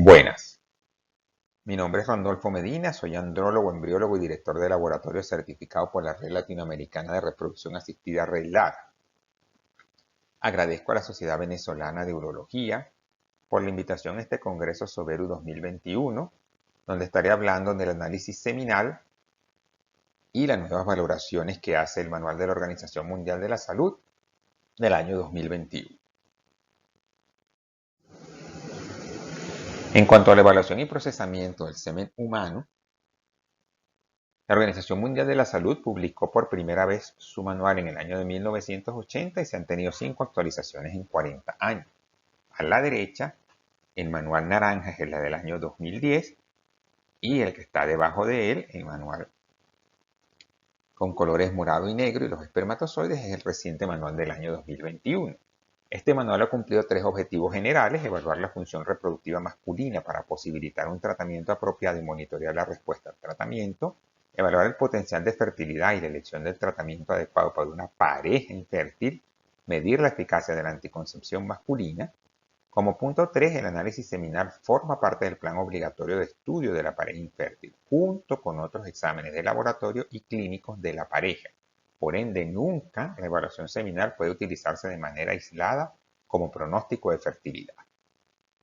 Buenas, mi nombre es Randolfo Medina, soy andrólogo, embriólogo y director de laboratorio certificado por la Red Latinoamericana de Reproducción Asistida RedLAR. Agradezco a la Sociedad Venezolana de Urología por la invitación a este Congreso Soveru 2021, donde estaré hablando del análisis seminal y las nuevas valoraciones que hace el Manual de la Organización Mundial de la Salud del año 2021. En cuanto a la evaluación y procesamiento del semen humano, la Organización Mundial de la Salud publicó por primera vez su manual en el año de 1980 y se han tenido 5 actualizaciones en 40 años. A la derecha, el manual naranja es la del año 2010 y el que está debajo de él, el manual con colores morado y negro y los espermatozoides, es el reciente manual del año 2021. Este manual ha cumplido 3 objetivos generales: evaluar la función reproductiva masculina para posibilitar un tratamiento apropiado y monitorear la respuesta al tratamiento, evaluar el potencial de fertilidad y la elección del tratamiento adecuado para una pareja infértil, medir la eficacia de la anticoncepción masculina. Como punto 3, el análisis seminal forma parte del plan obligatorio de estudio de la pareja infértil, junto con otros exámenes de laboratorio y clínicos de la pareja. Por ende, nunca la evaluación seminal puede utilizarse de manera aislada como pronóstico de fertilidad.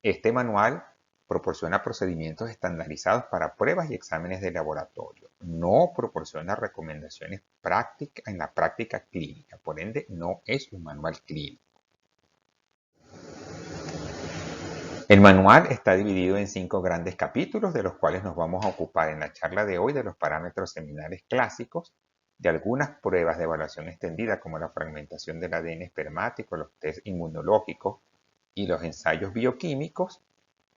Este manual proporciona procedimientos estandarizados para pruebas y exámenes de laboratorio. No proporciona recomendaciones en la práctica clínica. Por ende, no es un manual clínico. El manual está dividido en 5 grandes capítulos, de los cuales nos vamos a ocupar en la charla de hoy de los parámetros seminales clásicos, de algunas pruebas de evaluación extendida como la fragmentación del ADN espermático, los test inmunológicos y los ensayos bioquímicos.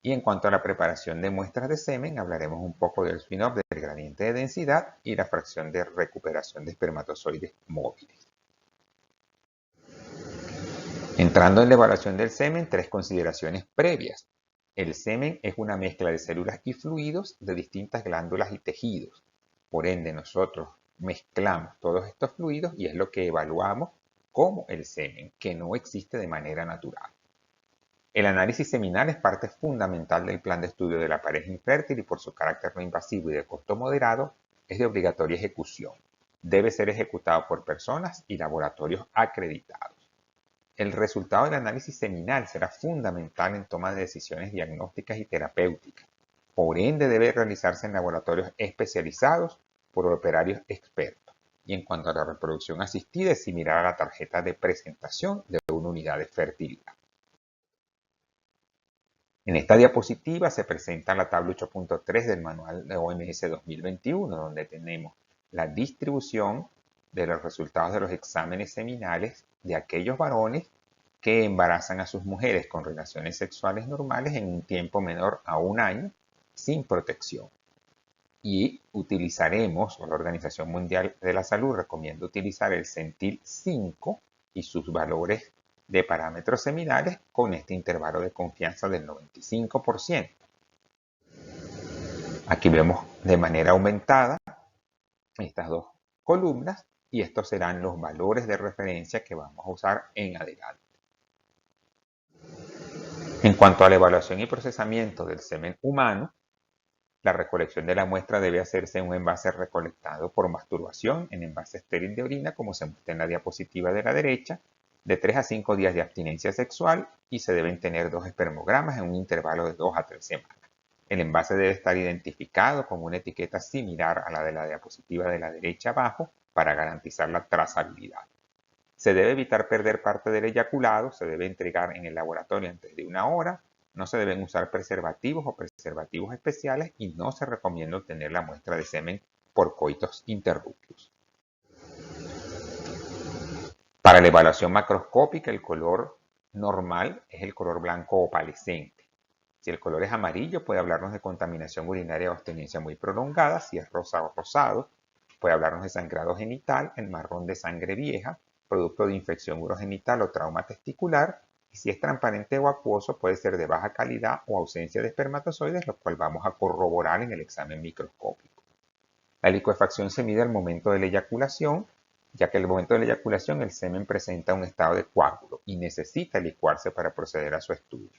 Y en cuanto a la preparación de muestras de semen, hablaremos un poco del SWINOP, del gradiente de densidad y la fracción de recuperación de espermatozoides móviles. Entrando en la evaluación del semen, 3 consideraciones previas. El semen es una mezcla de células y fluidos de distintas glándulas y tejidos. Por ende, nosotros mezclamos todos estos fluidos y es lo que evaluamos como el semen, que no existe de manera natural. El análisis seminal es parte fundamental del plan de estudio de la pareja infértil y por su carácter no invasivo y de costo moderado, es de obligatoria ejecución. Debe ser ejecutado por personas y laboratorios acreditados. El resultado del análisis seminal será fundamental en toma de decisiones diagnósticas y terapéuticas. Por ende, debe realizarse en laboratorios especializados por operarios expertos. Y en cuanto a la reproducción asistida, es similar a la tarjeta de presentación de una unidad de fertilidad. En esta diapositiva se presenta la tabla 8.3 del manual de OMS 2021, donde tenemos la distribución de los resultados de los exámenes seminales de aquellos varones que embarazan a sus mujeres con relaciones sexuales normales en un tiempo menor a 1 año sin protección. Y utilizaremos, o la Organización Mundial de la Salud recomienda utilizar el centil 5 y sus valores de parámetros seminales con este intervalo de confianza del 95%. Aquí vemos de manera aumentada estas 2 columnas y estos serán los valores de referencia que vamos a usar en adelante. En cuanto a la evaluación y procesamiento del semen humano, la recolección de la muestra debe hacerse en un envase recolectado por masturbación en envase estéril de orina, como se muestra en la diapositiva de la derecha, de 3 a 5 días de abstinencia sexual y se deben tener 2 espermogramas en un intervalo de 2 a 3 semanas. El envase debe estar identificado con una etiqueta similar a la de la diapositiva de la derecha abajo para garantizar la trazabilidad. Se debe evitar perder parte del eyaculado, se debe entregar en el laboratorio antes de 1 hora, no se deben usar preservativos o preservativos especiales y no se recomienda obtener la muestra de semen por coitus interruptus. Para la evaluación macroscópica, el color normal es el color blanco opalescente. Si el color es amarillo, puede hablarnos de contaminación urinaria o abstinencia muy prolongada. Si es rosa o rosado, puede hablarnos de sangrado genital, el marrón de sangre vieja, producto de infección urogenital o trauma testicular. Y si es transparente o acuoso, puede ser de baja calidad o ausencia de espermatozoides, lo cual vamos a corroborar en el examen microscópico. La licuefacción se mide al momento de la eyaculación, ya que al momento de la eyaculación el semen presenta un estado de coágulo y necesita licuarse para proceder a su estudio.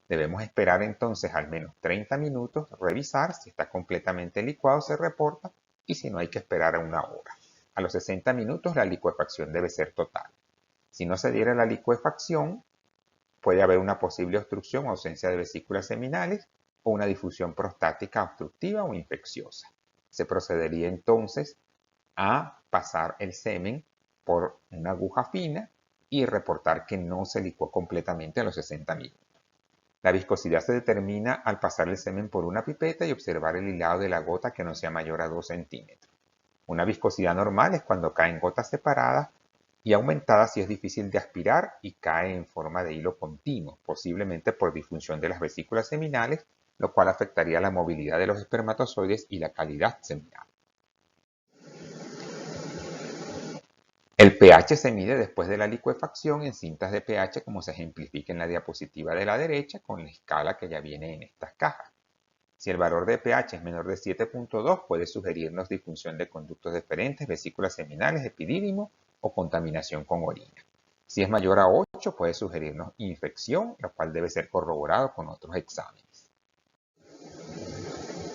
Debemos esperar entonces al menos 30 minutos, revisar si está completamente licuado, se reporta, y si no hay que esperar a 1 hora. A los 60 minutos la licuefacción debe ser total. Si no se diera la licuefacción, puede haber una posible obstrucción o ausencia de vesículas seminales o una difusión prostática obstructiva o infecciosa. Se procedería entonces a pasar el semen por una aguja fina y reportar que no se licuó completamente a los 60 minutos. La viscosidad se determina al pasar el semen por una pipeta y observar el hilado de la gota que no sea mayor a 2 centímetros. Una viscosidad normal es cuando caen gotas separadas y aumentadas si es difícil de aspirar y cae en forma de hilo continuo, posiblemente por disfunción de las vesículas seminales, lo cual afectaría la movilidad de los espermatozoides y la calidad seminal. El pH se mide después de la licuefacción en cintas de pH, como se ejemplifica en la diapositiva de la derecha con la escala que ya viene en estas cajas. Si el valor de pH es menor de 7.2, puede sugerirnos disfunción de conductos deferentes, vesículas seminales, epidídimo o contaminación con orina. Si es mayor a 8, puede sugerirnos infección, lo cual debe ser corroborado con otros exámenes.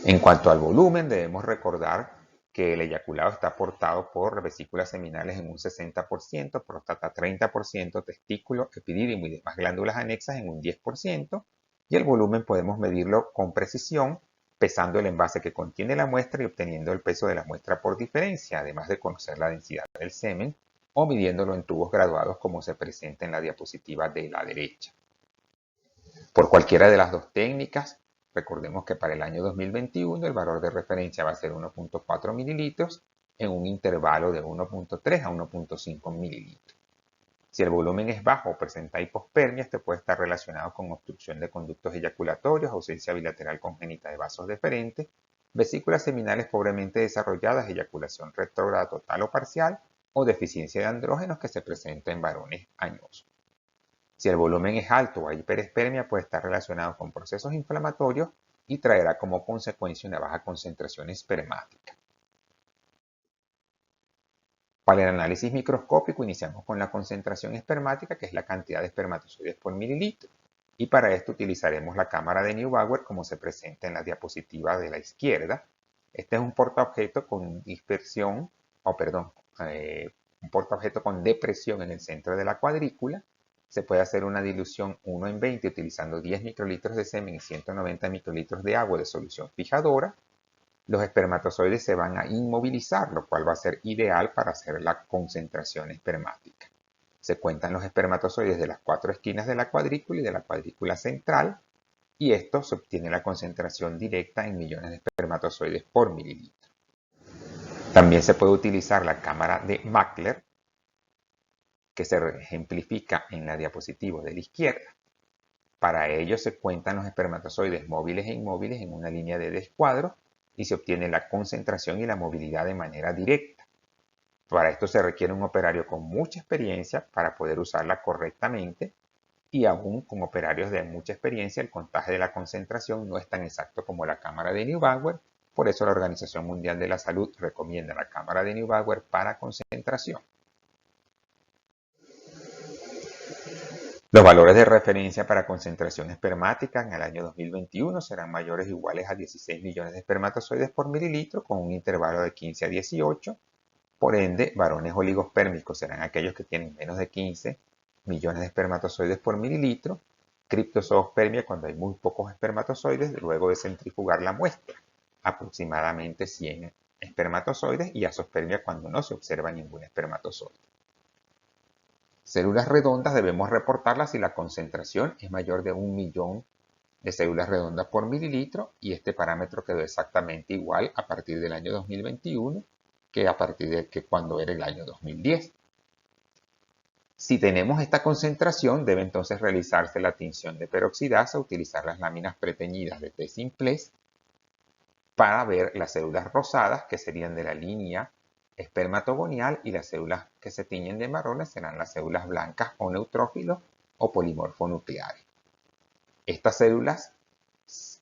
En cuanto al volumen, debemos recordar que el eyaculado está aportado por vesículas seminales en un 60%, próstata 30%, testículo, epidídimo y demás glándulas anexas en un 10%, y el volumen podemos medirlo con precisión pesando el envase que contiene la muestra y obteniendo el peso de la muestra por diferencia, además de conocer la densidad del semen, o midiéndolo en tubos graduados como se presenta en la diapositiva de la derecha. Por cualquiera de las dos técnicas, recordemos que para el año 2021 el valor de referencia va a ser 1.4 mililitros en un intervalo de 1.3 a 1.5 mililitros. Si el volumen es bajo o presenta hipospermia, este puede estar relacionado con obstrucción de conductos eyaculatorios, ausencia bilateral congénita de vasos deferentes, vesículas seminales pobremente desarrolladas, eyaculación retrógrada total o parcial, o deficiencia de andrógenos que se presenta en varones añosos. Si el volumen es alto o hay hiperespermia, puede estar relacionado con procesos inflamatorios y traerá como consecuencia una baja concentración espermática. Para el análisis microscópico iniciamos con la concentración espermática, que es la cantidad de espermatozoides por mililitro. Y para esto utilizaremos la cámara de Neubauer como se presenta en la diapositiva de la izquierda. Este es un portaobjeto con dispersión, un portaobjeto con depresión en el centro de la cuadrícula. Se puede hacer una dilución 1 en 20 utilizando 10 microlitros de semen y 190 microlitros de agua de solución fijadora. Los espermatozoides se van a inmovilizar, lo cual va a ser ideal para hacer la concentración espermática. Se cuentan los espermatozoides de las 4 esquinas de la cuadrícula y de la cuadrícula central, y esto se obtiene la concentración directa en millones de espermatozoides por mililitro. También se puede utilizar la cámara de Mackler, que se ejemplifica en la diapositiva de la izquierda. Para ello se cuentan los espermatozoides móviles e inmóviles en una línea de descuadro y se obtiene la concentración y la movilidad de manera directa. Para esto se requiere un operario con mucha experiencia para poder usarla correctamente, y aún con operarios de mucha experiencia el contaje de la concentración no es tan exacto como la cámara de Neubauer. Por eso la Organización Mundial de la Salud recomienda la cámara de Neubauer para concentración. Los valores de referencia para concentración espermática en el año 2021 serán mayores o iguales a 16 millones de espermatozoides por mililitro con un intervalo de 15 a 18. Por ende, varones oligospermicos serán aquellos que tienen menos de 15 millones de espermatozoides por mililitro. Criptozoospermia cuando hay muy pocos espermatozoides luego de centrifugar la muestra, aproximadamente 100 espermatozoides, y azospermia cuando no se observa ningún espermatozoide. Células redondas debemos reportarlas si la concentración es mayor de 1 millón de células redondas por mililitro, y este parámetro quedó exactamente igual a partir del año 2021 que a partir de cuando era el año 2010. Si tenemos esta concentración, debe entonces realizarse la tinción de peroxidasa, utilizar las láminas preteñidas de T-Simplex para ver las células rosadas, que serían de la línea espermatogonial, y las células que se tiñen de marrones serán las células blancas o neutrófilos o polimorfonucleares. Estas células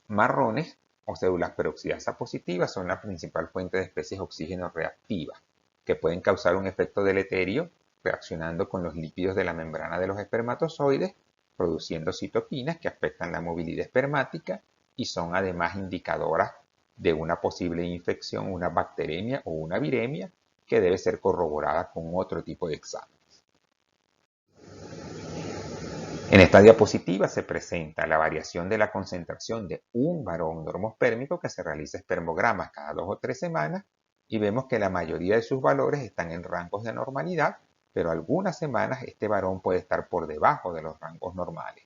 marrones o células peroxidasa positivas son la principal fuente de especies oxígeno reactivas, que pueden causar un efecto deleterio reaccionando con los lípidos de la membrana de los espermatozoides produciendo citoquinas que afectan la movilidad espermática y son además indicadoras de una posible infección, una bacteremia o una viremia que debe ser corroborada con otro tipo de examen. En esta diapositiva se presenta la variación de la concentración de un varón normospérmico que se realiza espermogramas cada 2 o 3 semanas y vemos que la mayoría de sus valores están en rangos de normalidad, pero algunas semanas este varón puede estar por debajo de los rangos normales.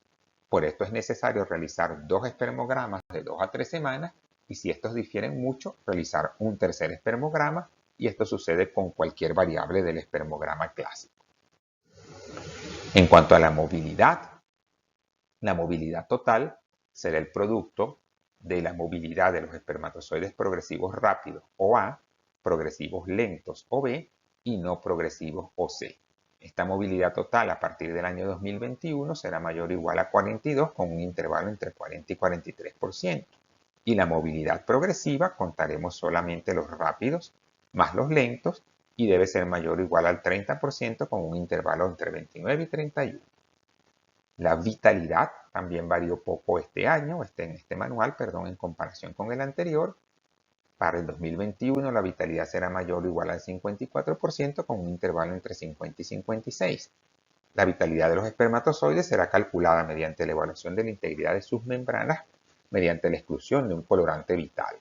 Por esto es necesario realizar 2 espermogramas de 2 a 3 semanas y si estos difieren mucho, realizar un tercer espermograma y esto sucede con cualquier variable del espermograma clásico. En cuanto a la movilidad total será el producto de la movilidad de los espermatozoides progresivos rápidos o A, progresivos lentos o B y no progresivos o C. Esta movilidad total a partir del año 2021 será mayor o igual a 42 con un intervalo entre 40 y 43%. Y la movilidad progresiva contaremos solamente los rápidos más los lentos y debe ser mayor o igual al 30% con un intervalo entre 29 y 31. La vitalidad también varió poco en este manual, en comparación con el anterior. Para el 2021 la vitalidad será mayor o igual al 54% con un intervalo entre 50 y 56. La vitalidad de los espermatozoides será calculada mediante la evaluación de la integridad de sus membranas mediante la exclusión de un colorante vital.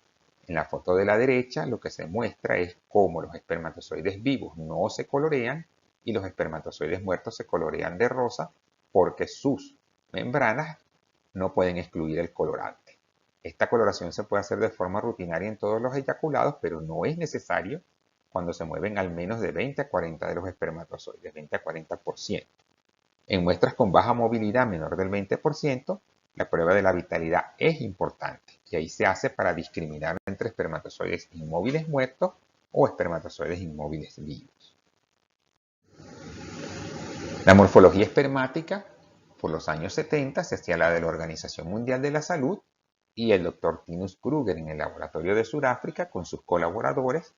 En la foto de la derecha lo que se muestra es cómo los espermatozoides vivos no se colorean y los espermatozoides muertos se colorean de rosa porque sus membranas no pueden excluir el colorante. Esta coloración se puede hacer de forma rutinaria en todos los eyaculados, pero no es necesario cuando se mueven al menos de 20 a 40 de los espermatozoides, 20 a 40%. En muestras con baja movilidad menor del 20%, la prueba de la vitalidad es importante y ahí se hace para discriminar entre espermatozoides inmóviles muertos o espermatozoides inmóviles vivos. La morfología espermática, por los años 70, se hacía la de la Organización Mundial de la Salud y el Dr. Tinus Kruger en el laboratorio de Sudáfrica con sus colaboradores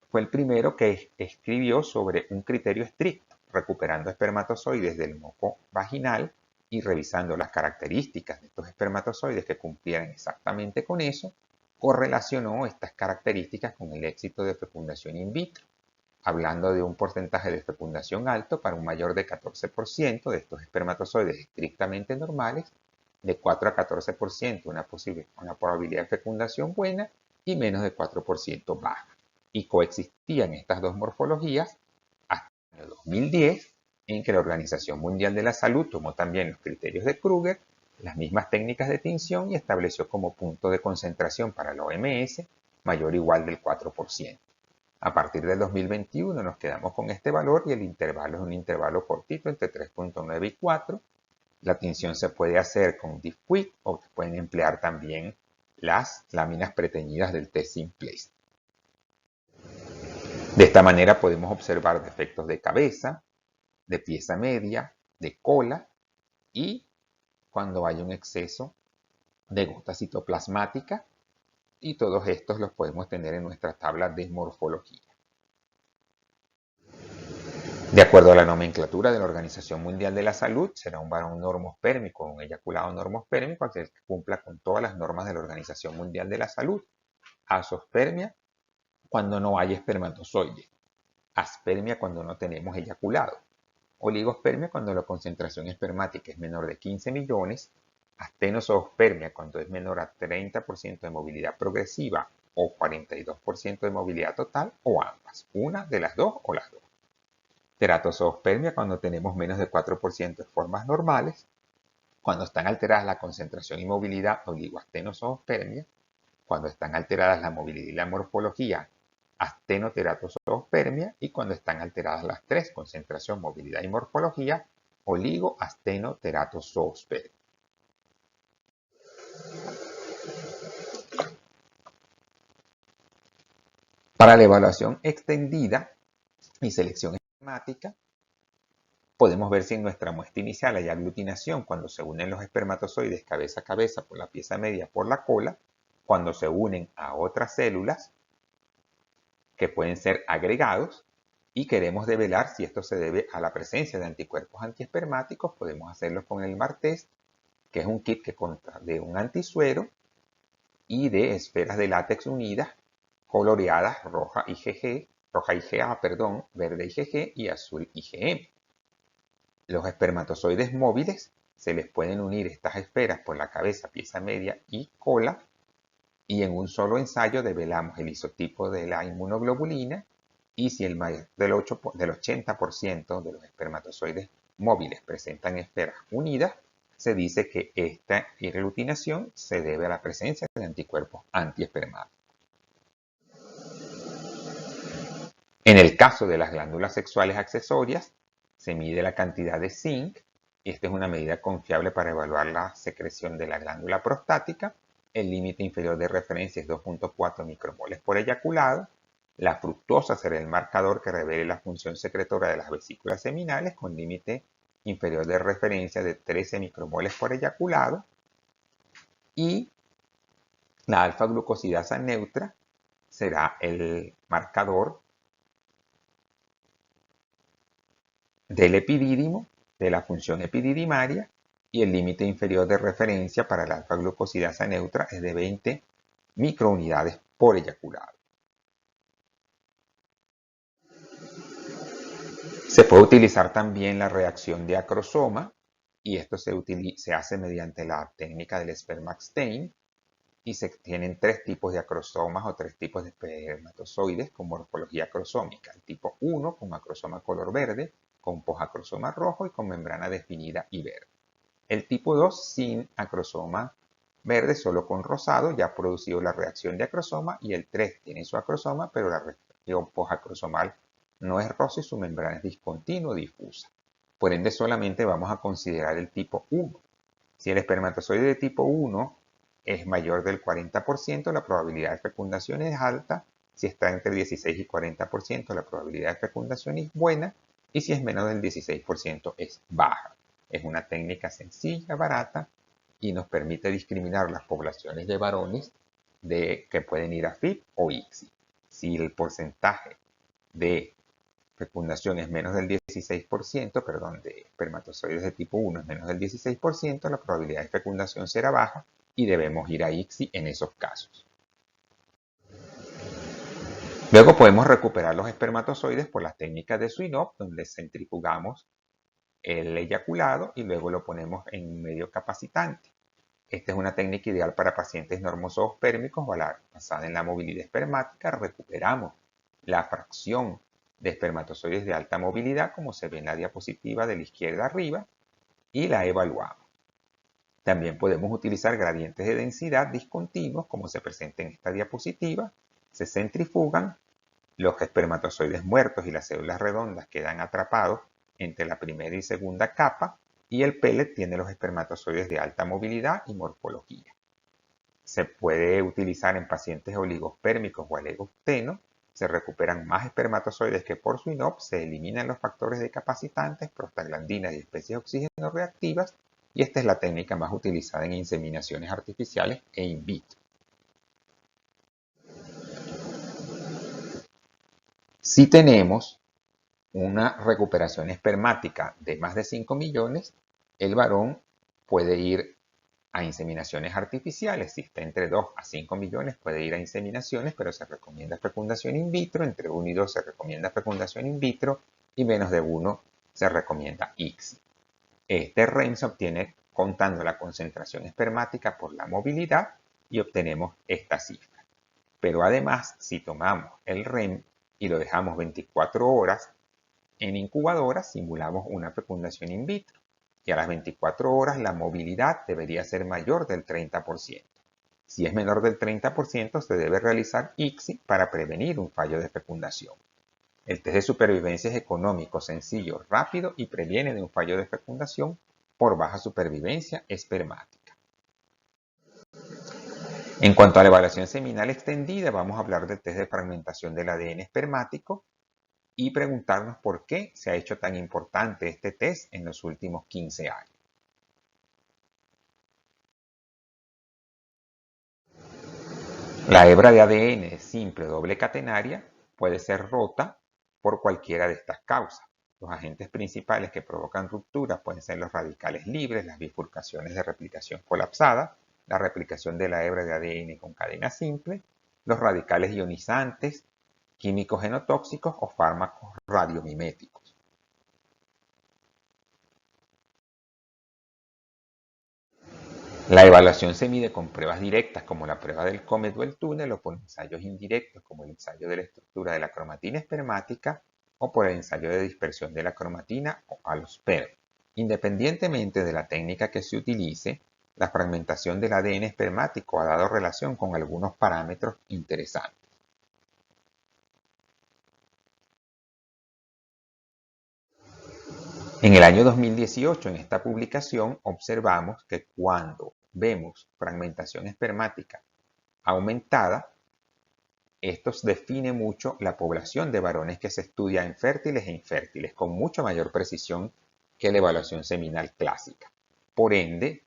fue el primero que escribió sobre un criterio estricto, recuperando espermatozoides del moco vaginal y revisando las características de estos espermatozoides que cumplieran exactamente con eso, correlacionó estas características con el éxito de fecundación in vitro, hablando de un porcentaje de fecundación alto para un mayor de 14% de estos espermatozoides estrictamente normales, de 4 a 14% una probabilidad de fecundación buena y menos de 4% baja. Y coexistían estas dos morfologías hasta el año 2010, en que la Organización Mundial de la Salud tomó también los criterios de Kruger, las mismas técnicas de tinción y estableció como punto de concentración para la OMS mayor o igual del 4%. A partir del 2021 nos quedamos con este valor y el intervalo es un intervalo cortito entre 3.9 y 4. La tinción se puede hacer con Diffquid o se pueden emplear también las láminas preteñidas del test Simplex. De esta manera podemos observar defectos de cabeza, de pieza media, de cola y cuando hay un exceso de gota citoplasmática y todos estos los podemos tener en nuestra tabla de morfología. De acuerdo a la nomenclatura de la Organización Mundial de la Salud, será un varón normospérmico o un eyaculado normospérmico aquel que cumpla con todas las normas de la Organización Mundial de la Salud. Azoospermia cuando no hay espermatozoide, aspermia cuando no tenemos eyaculado, oligospermia cuando la concentración espermática es menor de 15 millones, astenozoospermia cuando es menor a 30% de movilidad progresiva o 42% de movilidad total o ambas, una de las dos o las dos. Teratozoospermia cuando tenemos menos de 4% de formas normales, cuando están alteradas la concentración y movilidad, oligoastenozoospermia, cuando están alteradas la movilidad y la morfología, astenoteratozoospermia, y cuando están alteradas las tres, concentración, movilidad y morfología, oligoastenoteratozoospermia. Para la evaluación extendida y selección espermática, podemos ver si en nuestra muestra inicial hay aglutinación cuando se unen los espermatozoides cabeza a cabeza por la pieza media por la cola, cuando se unen a otras células que pueden ser agregados y queremos develar si esto se debe a la presencia de anticuerpos antiespermáticos, podemos hacerlo con el MARTEST, que es un kit que consta de un antisuero y de esferas de látex unidas, coloreadas roja IgA, verde IgG y azul IgM. Los espermatozoides móviles se les pueden unir estas esferas por la cabeza, pieza media y cola, y en un solo ensayo develamos el isotipo de la inmunoglobulina, y si el mayor del 80% de los espermatozoides móviles presentan esferas unidas, se dice que esta irrelucinación se debe a la presencia de anticuerpos antiespermáticos. En el caso de las glándulas sexuales accesorias, se mide la cantidad de zinc, y esta es una medida confiable para evaluar la secreción de la glándula prostática. El límite inferior de referencia es 2.4 micromoles por eyaculado. La fructosa será el marcador que revele la función secretora de las vesículas seminales, con límite inferior de referencia de 13 micromoles por eyaculado. Y la alfa-glucosidasa neutra será el marcador del epidídimo, de la función epididimaria, y el límite inferior de referencia para la alfa-glucosidasa neutra es de 20 microunidades por eyaculado. Se puede utilizar también la reacción de acrosoma, y esto se hace mediante la técnica del Spermaxtein, y se tienen tres tipos de acrosomas o tres tipos de espermatozoides con morfología acrosómica. El tipo 1 con acrosoma color verde, con posacrosoma rojo y con membrana definida y verde. El tipo 2 sin acrosoma verde, solo con rosado, ya ha producido la reacción de acrosoma, y el 3 tiene su acrosoma, pero la región posacrosomal no es rosa y su membrana es discontinua o difusa. Por ende, solamente vamos a considerar el tipo 1. Si el espermatozoide de tipo 1 es mayor del 40%, la probabilidad de fecundación es alta. Si está entre 16 y 40%, la probabilidad de fecundación es buena. Y si es menos del 16%, es baja. Es una técnica sencilla, barata, y nos permite discriminar las poblaciones de varones que pueden ir a FIP o ICSI. Si el porcentaje de fecundación es menos del 16%, de espermatozoides de tipo 1 es menos del 16%, la probabilidad de fecundación será baja y debemos ir a ICSI en esos casos. Luego podemos recuperar los espermatozoides por las técnicas de Swineop, donde centrifugamos el eyaculado y luego lo ponemos en un medio capacitante. Esta es una técnica ideal para pacientes normozoospermicos basada en la movilidad espermática. Recuperamos la fracción de espermatozoides de alta movilidad, como se ve en la diapositiva de la izquierda arriba, y la evaluamos. También podemos utilizar gradientes de densidad discontinuos, como se presenta en esta diapositiva. Se centrifugan, los espermatozoides muertos y las células redondas quedan atrapados entre la primera y segunda capa, y el pellet tiene los espermatozoides de alta movilidad y morfología. Se puede utilizar en pacientes oligospermicos o alegoctenos. Se recuperan más espermatozoides que por Swineop, se eliminan los factores decapacitantes, prostaglandinas y especies oxígeno reactivas, y esta es la técnica más utilizada en inseminaciones artificiales e in vitro. Si tenemos una recuperación espermática de más de 5 millones, el varón puede ir a inseminaciones artificiales. Si está entre 2 a 5 millones, puede ir a inseminaciones, pero se recomienda fecundación in vitro. Entre 1 y 2 se recomienda fecundación in vitro, y menos de 1 se recomienda ICSI. Este REM se obtiene contando la concentración espermática por la movilidad y obtenemos esta cifra. Pero además, si tomamos el REM y lo dejamos 24 horas en incubadora, simulamos una fecundación in vitro, y a las 24 horas la movilidad debería ser mayor del 30%. Si es menor del 30%, se debe realizar ICSI para prevenir un fallo de fecundación. El test de supervivencia es económico, sencillo, rápido y previene de un fallo de fecundación por baja supervivencia espermática. En cuanto a la evaluación seminal extendida, vamos a hablar del test de fragmentación del ADN espermático y preguntarnos por qué se ha hecho tan importante este test en los últimos 15 años. La hebra de ADN simple doble catenaria puede ser rota por cualquiera de estas causas. Los agentes principales que provocan rupturas pueden ser los radicales libres, las bifurcaciones de replicación colapsada, la replicación de la hebra de ADN con cadena simple, los radicales ionizantes, químicos genotóxicos o fármacos radiomiméticos. La evaluación se mide con pruebas directas como la prueba del Comet o el túnel, o por ensayos indirectos como el ensayo de la estructura de la cromatina espermática o por el ensayo de dispersión de la cromatina o alosperm. Independientemente de la técnica que se utilice, la fragmentación del ADN espermático ha dado relación con algunos parámetros interesantes. En el año 2018, en esta publicación, observamos que cuando vemos fragmentación espermática aumentada, esto define mucho la población de varones que se estudia en fértiles e infértiles, con mucha mayor precisión que la evaluación seminal clásica. Por ende,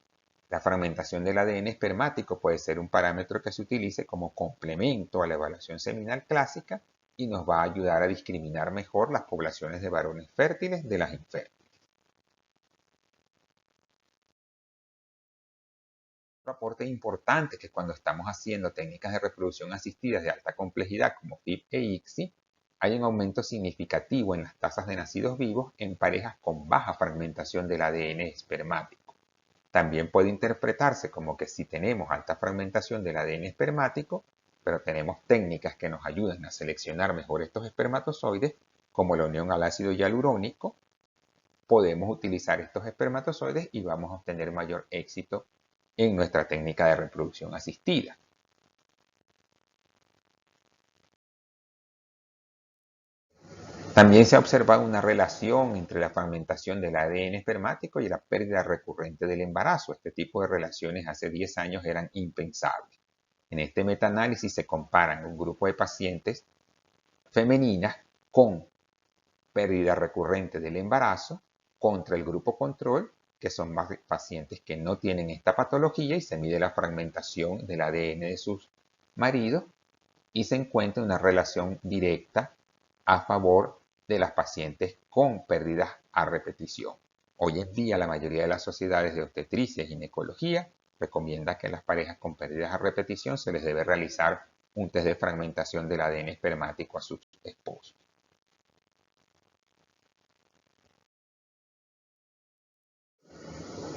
la fragmentación del ADN espermático puede ser un parámetro que se utilice como complemento a la evaluación seminal clásica y nos va a ayudar a discriminar mejor las poblaciones de varones fértiles de las infértiles. Otro aporte importante que cuando estamos haciendo técnicas de reproducción asistidas de alta complejidad como FIP e ICSI, hay un aumento significativo en las tasas de nacidos vivos en parejas con baja fragmentación del ADN espermático. También puede interpretarse como que si tenemos alta fragmentación del ADN espermático, pero tenemos técnicas que nos ayudan a seleccionar mejor estos espermatozoides, como la unión al ácido hialurónico, podemos utilizar estos espermatozoides y vamos a obtener mayor éxito en nuestra técnica de reproducción asistida. También se ha observado una relación entre la fragmentación del ADN espermático y la pérdida recurrente del embarazo. Este tipo de relaciones hace 10 años eran impensables. En este metaanálisis se comparan un grupo de pacientes femeninas con pérdida recurrente del embarazo contra el grupo control, que son pacientes que no tienen esta patología, y se mide la fragmentación del ADN de sus maridos y se encuentra una relación directa a favor de las pacientes con pérdidas a repetición. Hoy en día la mayoría de las sociedades de obstetricia y ginecología recomienda que a las parejas con pérdidas a repetición se les debe realizar un test de fragmentación del ADN espermático a sus esposos.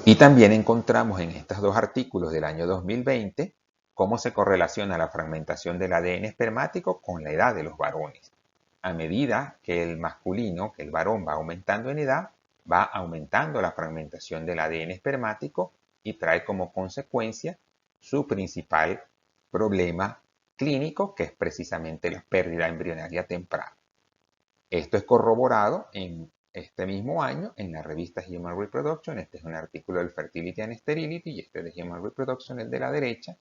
Y también encontramos en estos dos artículos del año 2020 cómo se correlaciona la fragmentación del ADN espermático con la edad de los varones. A medida que el masculino, que el varón va aumentando en edad, va aumentando la fragmentación del ADN espermático y trae como consecuencia su principal problema clínico, que es precisamente la pérdida embrionaria temprana. Esto es corroborado en este mismo año en la revista Human Reproduction. Este es un artículo del Fertility and Sterility y este de Human Reproduction, el de la derecha,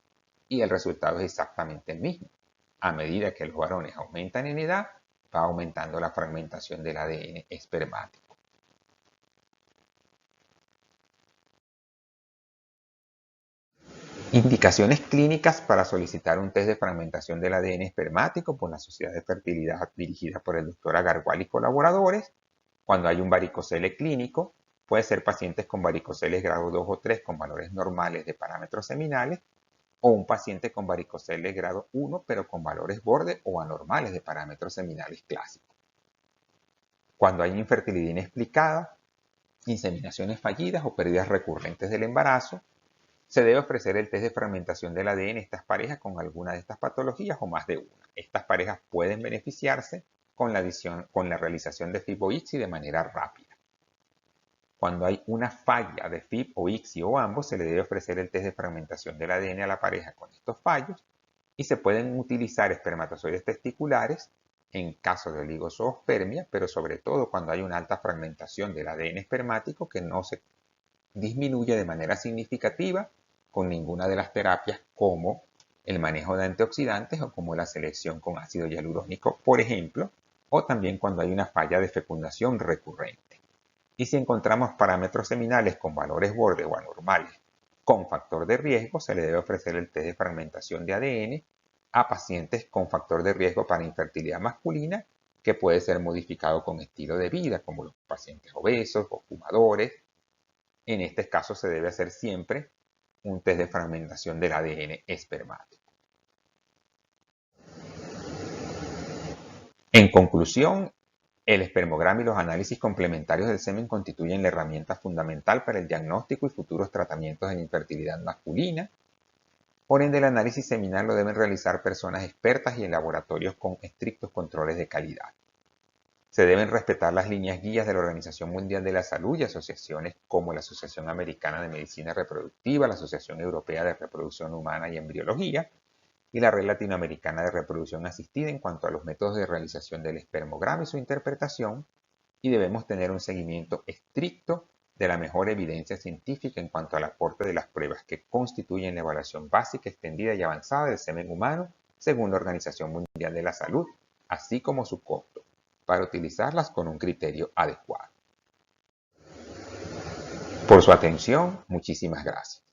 y el resultado es exactamente el mismo. A medida que los varones aumentan en edad, va aumentando la fragmentación del ADN espermático. Indicaciones clínicas para solicitar un test de fragmentación del ADN espermático por la Sociedad de Fertilidad dirigida por el Dr. Agarwal y colaboradores. Cuando hay un varicocele clínico, puede ser pacientes con varicoceles grado 2 o 3 con valores normales de parámetros seminales, o un paciente con varicoceles grado 1 pero con valores borde o anormales de parámetros seminales clásicos. Cuando hay infertilidad inexplicada, inseminaciones fallidas o pérdidas recurrentes del embarazo, se debe ofrecer el test de fragmentación del ADN a estas parejas con alguna de estas patologías o más de una. Estas parejas pueden beneficiarse con la realización de FIP o ICSI de manera rápida. Cuando hay una falla de FIP o ICSI o ambos, se le debe ofrecer el test de fragmentación del ADN a la pareja con estos fallos y se pueden utilizar espermatozoides testiculares en caso de oligozoospermia, pero sobre todo cuando hay una alta fragmentación del ADN espermático que no se disminuye de manera significativa con ninguna de las terapias, como el manejo de antioxidantes o como la selección con ácido hialurónico, por ejemplo, o también cuando hay una falla de fecundación recurrente. Y si encontramos parámetros seminales con valores borde o anormales con factor de riesgo, se le debe ofrecer el test de fragmentación de ADN a pacientes con factor de riesgo para infertilidad masculina que puede ser modificado con estilo de vida, como los pacientes obesos o fumadores. En este caso se debe hacer siempre un test de fragmentación del ADN espermático. En conclusión, el espermograma y los análisis complementarios del semen constituyen la herramienta fundamental para el diagnóstico y futuros tratamientos de infertilidad masculina. Por ende, el análisis seminal lo deben realizar personas expertas y en laboratorios con estrictos controles de calidad. Se deben respetar las líneas guías de la Organización Mundial de la Salud y asociaciones como la Asociación Americana de Medicina Reproductiva, la Asociación Europea de Reproducción Humana y Embriología y la Red Latinoamericana de Reproducción Asistida en cuanto a los métodos de realización del espermograma y su interpretación, y debemos tener un seguimiento estricto de la mejor evidencia científica en cuanto al aporte de las pruebas que constituyen la evaluación básica, extendida y avanzada del semen humano según la Organización Mundial de la Salud, así como su costo, para utilizarlas con un criterio adecuado. Por su atención, muchísimas gracias.